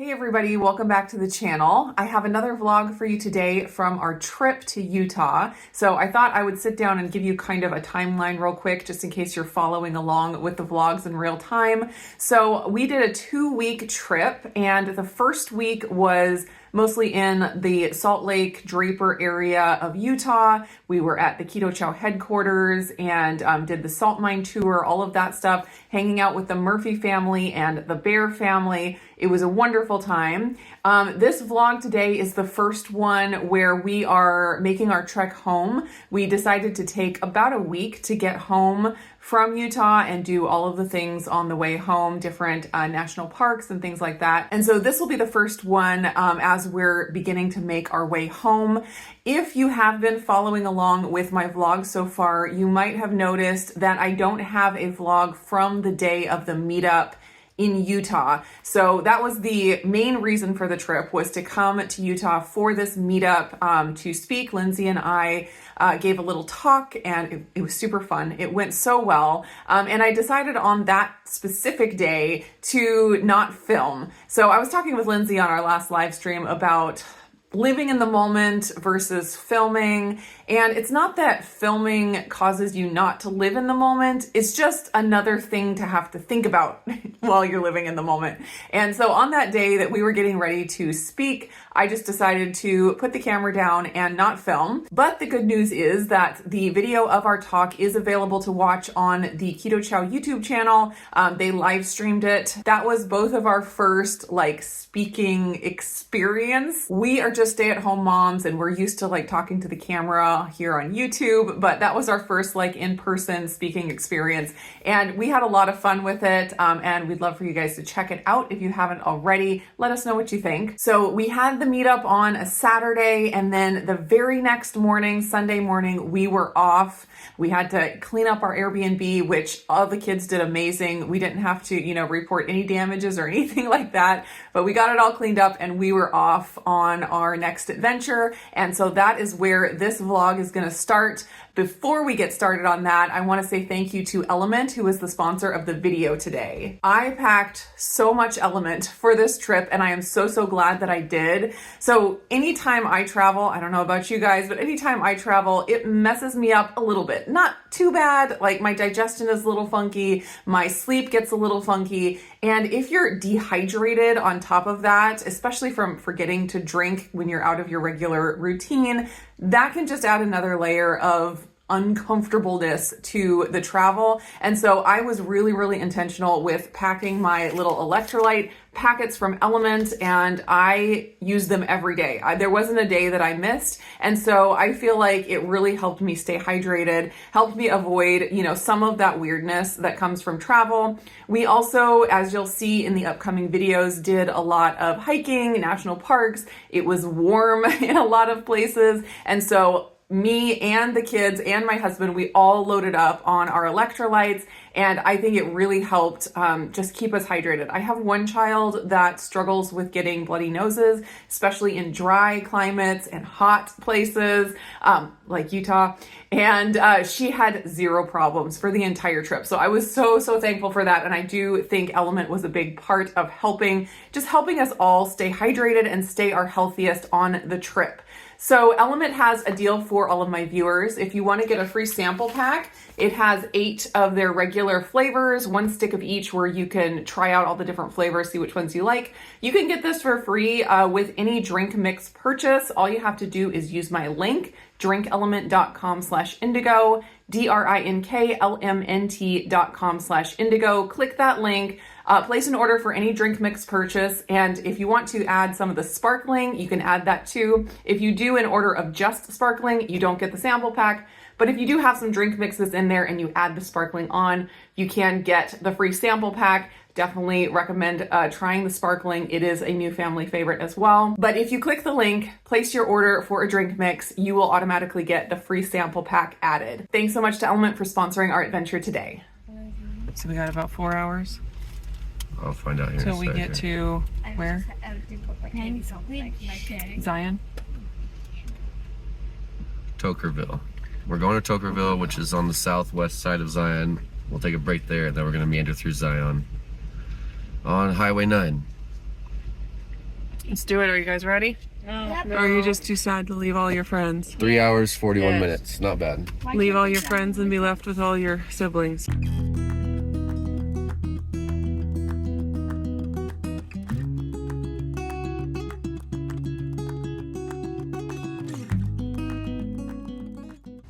Hey everybody, welcome back to the channel. I have another vlog for you today from our trip to Utah. So I thought I would sit down and give you kind of a timeline real quick, just in case you're following along with the vlogs in real time. So we did a 2-week trip, and the first week was mostly in the Salt Lake Draper area of Utah. We were at the Keto Chow headquarters and did the salt mine tour, all of that stuff, hanging out with the Murphy family and the Bear family. It was a wonderful time. This vlog today is the first one where we are making our trek home. We decided to take about a week to get home from Utah and do all of the things on the way home, different national parks and things like that. And so this will be the first one as we're beginning to make our way home. If you have been following along with my vlog so far, you might have noticed that I don't have a vlog from the day of the meetup in Utah. So that was the main reason for the trip, was to come to Utah for this meetup to speak. Lindsay and I gave a little talk, and it was super fun. It went so well. And I decided on that specific day to not film. So I was talking with Lindsay on our last live stream about living in the moment versus filming. And it's not that filming causes you not to live in the moment. It's just another thing to have to think about while you're living in the moment. And so on that day that we were getting ready to speak, I just decided to put the camera down and not film. But the good news is that the video of our talk is available to watch on the Keto Chow YouTube channel. They live streamed it. That was both of our first speaking experience. We are just stay-at-home moms, and we're used to talking to the camera here on YouTube, but that was our first in-person speaking experience, and we had a lot of fun with it. And we'd love for you guys to check it out if you haven't already. Let us know what you think. So we had the meetup on a Saturday, and then the very next morning, Sunday morning, we were off. We had to clean up our Airbnb, which all the kids did amazing. We didn't have to, report any damages or anything like that, but we got it all cleaned up and we were off on our next adventure. And so that is where this vlog is going to start. Before we get started on that, I want to say thank you to Element, who is the sponsor of the video today. I packed so much Element for this trip, and I am so glad that I did. So anytime I travel, I don't know about you guys, but anytime I travel, it messes me up a little bit. Not too bad, my digestion is a little funky, my sleep gets a little funky, and if you're dehydrated on top of that, especially from forgetting to drink when you're out of your regular routine, that can just add another layer of uncomfortableness to the travel. And so I was really intentional with packing my little electrolyte packets from Element, and I use them every day. There wasn't a day that I missed. And so I feel like it really helped me stay hydrated, helped me avoid, some of that weirdness that comes from travel. We also, as you'll see in the upcoming videos, did a lot of hiking, national parks. It was warm in a lot of places. And so me and the kids and my husband, we all loaded up on our electrolytes, and I think it really helped just keep us hydrated. I have one child that struggles with getting bloody noses, especially in dry climates and hot places like Utah, and she had zero problems for the entire trip. So I was so thankful for that, and I do think Element was a big part of helping us all stay hydrated and stay our healthiest on the trip. So Element has a deal for all of my viewers. If you want to get a free sample pack, it has 8 of their regular flavors, 1 stick of each, where you can try out all the different flavors, see which ones you like. You can get this for free with any drink mix purchase. All you have to do is use my link, drinkelement.com/indigo, drinklmnt.com/indigo. Click that link. Place an order for any drink mix purchase, and if you want to add some of the sparkling, you can add that too. If you do an order of just sparkling, you don't get the sample pack, but if you do have some drink mixes in there and you add the sparkling on, you can get the free sample pack. Definitely recommend trying the sparkling. It is a new family favorite as well. But if you click the link, place your order for a drink mix, you will automatically get the free sample pack added. Thanks so much to Element for sponsoring our adventure today. So we got about 4 hours. I'll find out here. So we get to where? Zion? Tokerville. We're going to Tokerville, which is on the southwest side of Zion. We'll take a break there, and then we're going to meander through Zion on Highway 9. Let's do it. Are you guys ready? No. Or are you just too sad to leave all your friends? 3 hours, 41 minutes. Not bad. Leave all your friends and be left with all your siblings.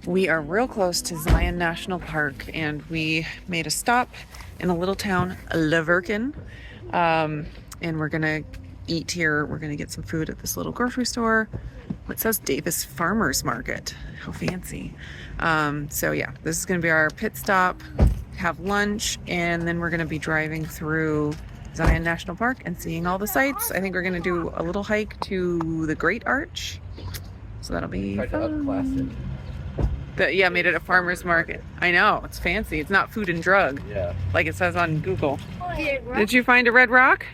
We are real close to Zion National Park, and we made a stop in a little town, Beavercreek, and we're gonna eat here. We're gonna get some food at this little grocery store. It says Davis Farmers Market. How fancy. So yeah, this is gonna be our pit stop, have lunch, and then we're gonna be driving through Zion National Park and seeing all the sights. I think we're gonna do a little hike to the Great Arch. So that'll be fun. Yeah, made it a farmer's market. I know, it's fancy. It's not food and drug. Yeah. Like it says on Google. Did you find a red rock?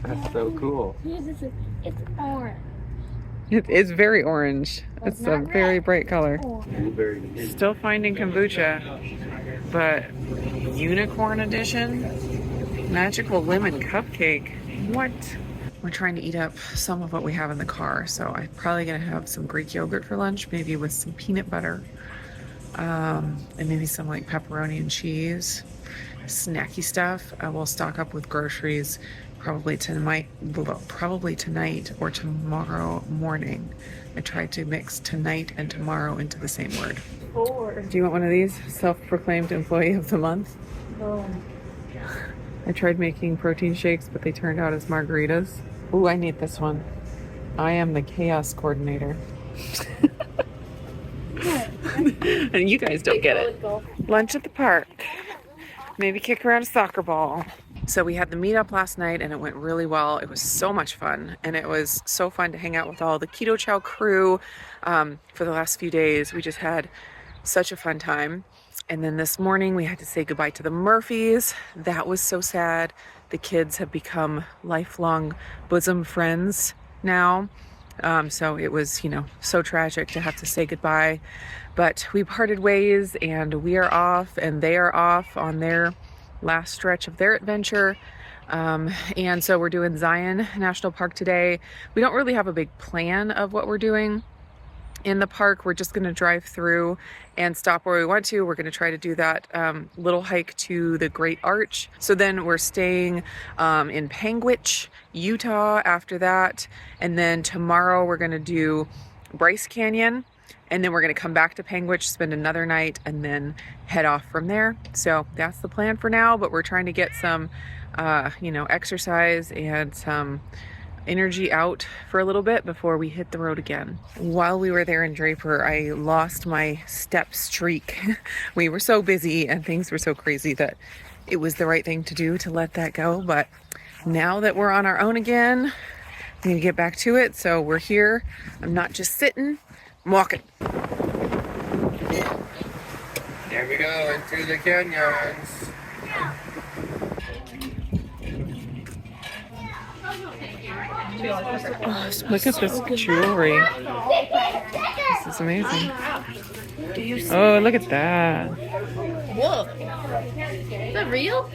That's so cool. It's orange. It is very orange. It's a very bright color. Very Still finding kombucha, but unicorn edition? Magical lemon cupcake. What? We're trying to eat up some of what we have in the car, so I'm probably gonna have some Greek yogurt for lunch, maybe with some peanut butter, and maybe some like pepperoni and cheese, snacky stuff. I will stock up with groceries probably tonight or tomorrow morning. I tried to mix tonight and tomorrow into the same word. Do you want one of these? Self-proclaimed employee of the month? No. I tried making protein shakes, but they turned out as margaritas. Ooh, I need this one. I am the chaos coordinator. And you guys don't get it. Lunch at the park. Maybe kick around a soccer ball. So we had the meetup last night and it went really well. It was so much fun. And it was so fun to hang out with all the Keto Chow crew for the last few days. We just had such a fun time. And then this morning we had to say goodbye to the Murphys. That was so sad. The kids have become lifelong bosom friends now. So it was, so tragic to have to say goodbye. But we parted ways and we are off and they are off on their last stretch of their adventure. And so we're doing Zion National Park today. We don't really have a big plan of what we're doing in the park. We're just going to drive through and stop where we want to. We're going to try to do that little hike to the Great Arch. So then we're staying in Panguitch, Utah after that. And then tomorrow we're going to do Bryce Canyon. And then we're going to come back to Panguitch, spend another night, and then head off from there. So that's the plan for now. But we're trying to get some, exercise and some energy out for a little bit before we hit the road again. While we were there in Draper, I lost my step streak. We were so busy and things were so crazy that it was the right thing to do to let that go. But now that we're on our own again, we need to get back to it. So we're here. I'm not just sitting, I'm walking. There we go, into the canyons. Oh, look at this jewelry. This is amazing. Oh, look at that. Whoa. Is that real?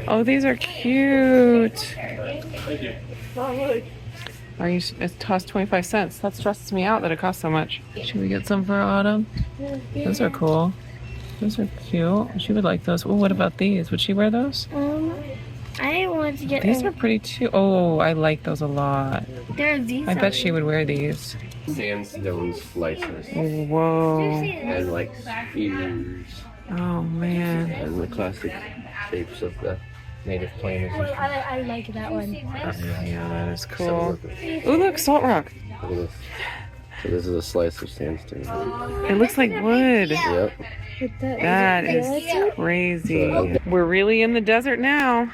Oh, these are cute. It costs 25 cents. That stresses me out that it costs so much. Should we get some for Autumn? Those are cool. Those are cute. She would like those. Oh, what about these? Would she wear those? I want to get These are pretty too. Oh, I like those a lot. There are these. I bet she would wear these. Sandstone slicers. Whoa. And like spears. Oh man. And the classic shapes of the native planters. I like that one. Yeah, that is cool. Oh, look, salt rock. Look at this. So this is a slice of sandstone. It looks like wood. Yep. That is crazy. We're really in the desert now.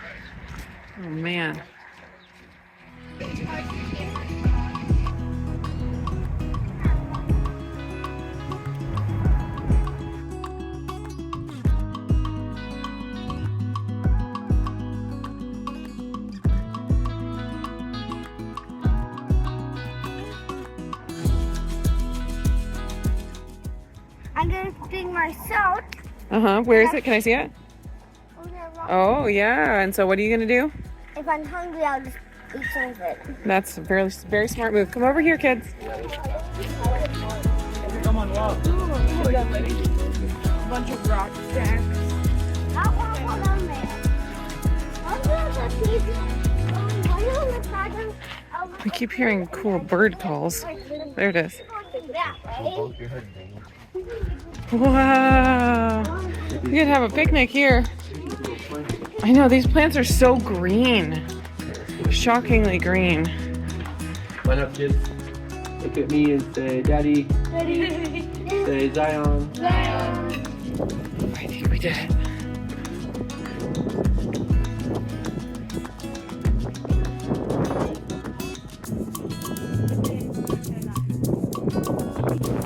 Oh man. I'm gonna sing my song. Where is it? Can I see it? Oh, yeah. And so what are you going to do? If I'm hungry, I'll just eat some of it. That's a very, very smart move. Come over here, kids. Come on, walk. A bunch of rock stacks. I'll walk on there. I keep hearing cool bird calls. There it is. Wow. You could have a picnic here. I know, these plants are so green. Shockingly green. Line up, kids. Look at me and say, Daddy. Daddy. Say, Zion. I think we did it.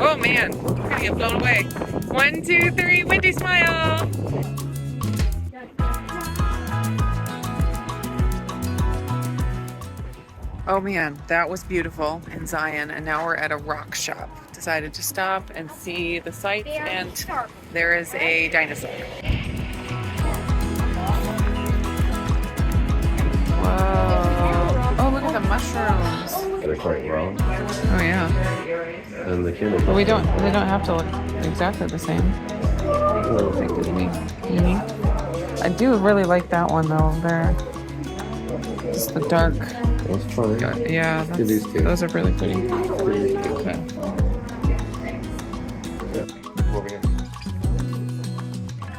Oh man, we're gonna get blown away. 1, 2, 3, windy smile. Oh man, that was beautiful in Zion, and now we're at a rock shop. Decided to stop and see the sights, and there is a dinosaur. Whoa! Oh, look at the mushrooms. They're quite raw. Oh yeah. And the kid. But they don't have to look exactly the same. Like unique. I do really like that one though. There, just the dark. That's fine. Yeah, Look at these two. those are really pretty. Okay. Over here.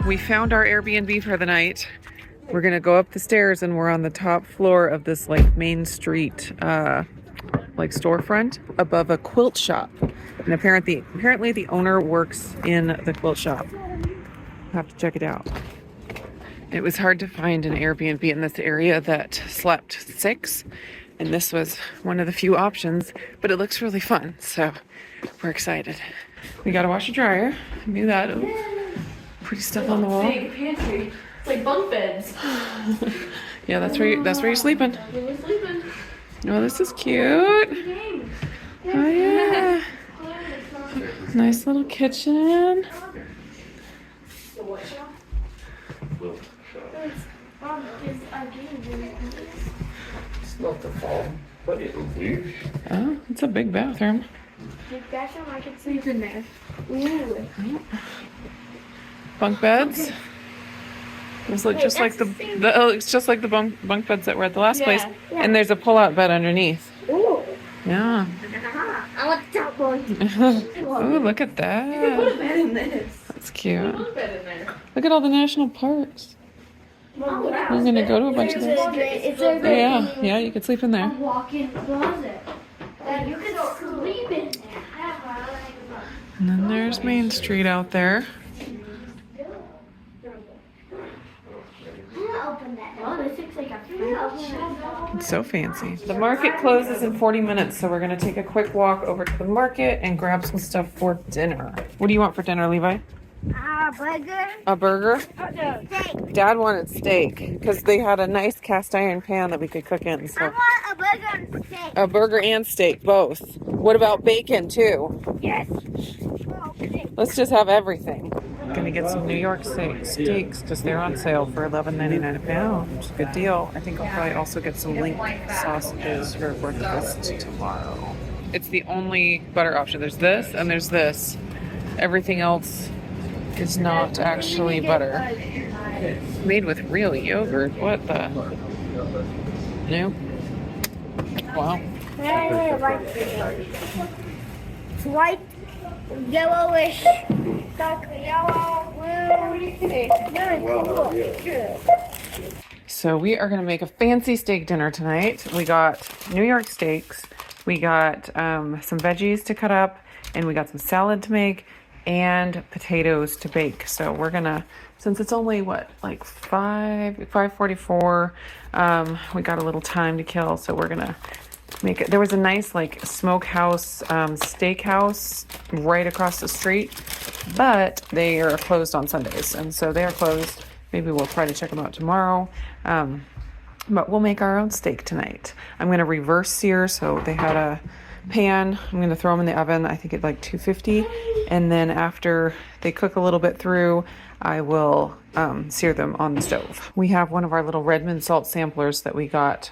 We found our Airbnb for the night. We're gonna go up the stairs, and we're on the top floor of this like main street, like storefront above a quilt shop. And apparently the owner works in the quilt shop. We'll have to check it out. It was hard to find an Airbnb in this area that slept 6, and this was one of the few options, but it looks really fun, so we're excited. We got a washer dryer. I knew that. Ooh, pretty stuff on the wall. Big pantry. It's like bunk beds. Yeah, that's where you're sleeping. We're sleeping. Oh, this is cute. Oh yeah. Nice little kitchen. It's not the fall, but it will be. Oh, it's a big bathroom. I could sleep in there. Ooh. Bunk beds. Those look just like it's just like the bunk beds that were at the last place. And there's a pull-out bed underneath. Ooh. Yeah. I want the top one. Oh, look at that. Put a bed in this. That's cute. Put a bed in there. Look at all the national parks. We're gonna go to a bunch of those. It's a Yeah, you could sleep in there. walk-in closet. And you can sleep in there. And then there's Main Street out there. Open that. Oh, this looks like a fridge. It's so fancy. The market closes in 40 minutes, so we're gonna take a quick walk over to the market and grab some stuff for dinner. What do you want for dinner, Levi? Burger. A burger? Steak. Dad wanted steak because they had a nice cast iron pan that we could cook in. I So want a burger and steak. a burger and steak, both. What about bacon too? Yes. Let's just have everything. Gonna get some New York steaks because they're on sale for $11.99 a pound. Which is a good deal. I think I'll probably also get some link sausages for breakfast tomorrow. It's the only butter option. There's this and there's this. Everything else is not actually butter. Made with real yogurt. What the? No. Wow. It's white, yellowish, dark yellow, blue. Very cool. So we are gonna make a fancy steak dinner tonight. We got New York steaks. We got some veggies to cut up, and we got some salad to make, and potatoes to bake. So we're gonna, since it's only like 5:44, we got a little time to kill, so we're gonna make it. There was a nice like smokehouse steakhouse right across the street, but they are closed on Sundays, and so they are closed. Maybe we'll try to check them out tomorrow, but we'll make our own steak tonight. I'm gonna reverse sear, so they had a pan. I'm going to throw them in the oven, I think at like 250. And then after they cook a little bit through, I will sear them on the stove. We have one of our little Redmond salt samplers that we got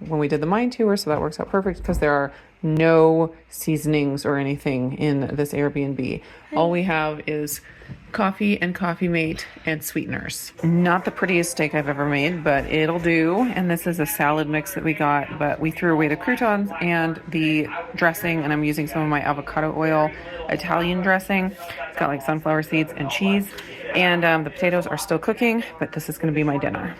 when we did the mine tour, so that works out perfect because there are no seasonings or anything in this Airbnb. All we have is coffee and coffee mate and sweeteners. Not the prettiest steak I've ever made, but it'll do. And this is a salad mix that we got, but we threw away the croutons and the dressing, and I'm using some of my avocado oil Italian dressing. It's got like sunflower seeds and cheese, and the potatoes are still cooking, but this is going to be my dinner.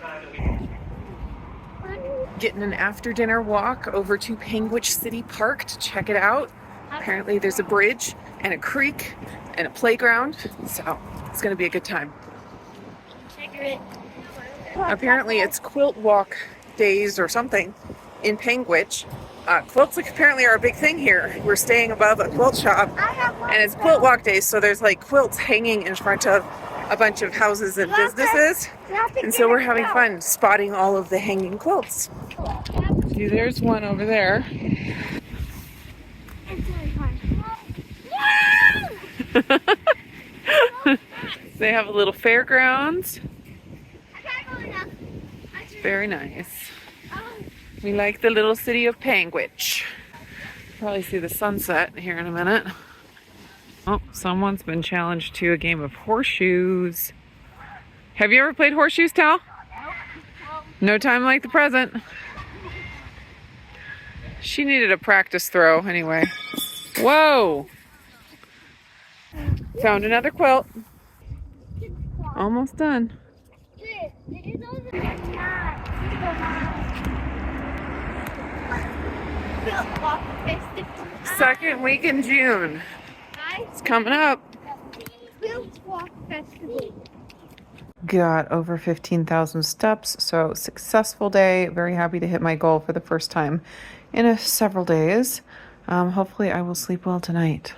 Getting an after dinner walk over to Panguitch City Park to check it out. Apparently there's a bridge and a creek and a playground, so it's going to be a good time. Apparently it's quilt walk days or something in Panguitch. Quilts apparently are a big thing here. We're staying above a quilt shop and it's quilt walk days, so there's like quilts hanging in front of a bunch of houses and businesses, and so we're having fun spotting all of the hanging quilts. See, there's one over there. They have a little fairgrounds. Very nice. We like the little city of Panguitch. Probably see the sunset here in a minute. Oh, someone's been challenged to a game of horseshoes. Have you ever played horseshoes, Tal? No time like the present. She needed a practice throw anyway. Whoa! Found another quilt. Almost done. Second week in June. It's coming up. Got over 15,000 steps, so successful day. Very happy to hit my goal for the first time in several days. Hopefully I will sleep well tonight.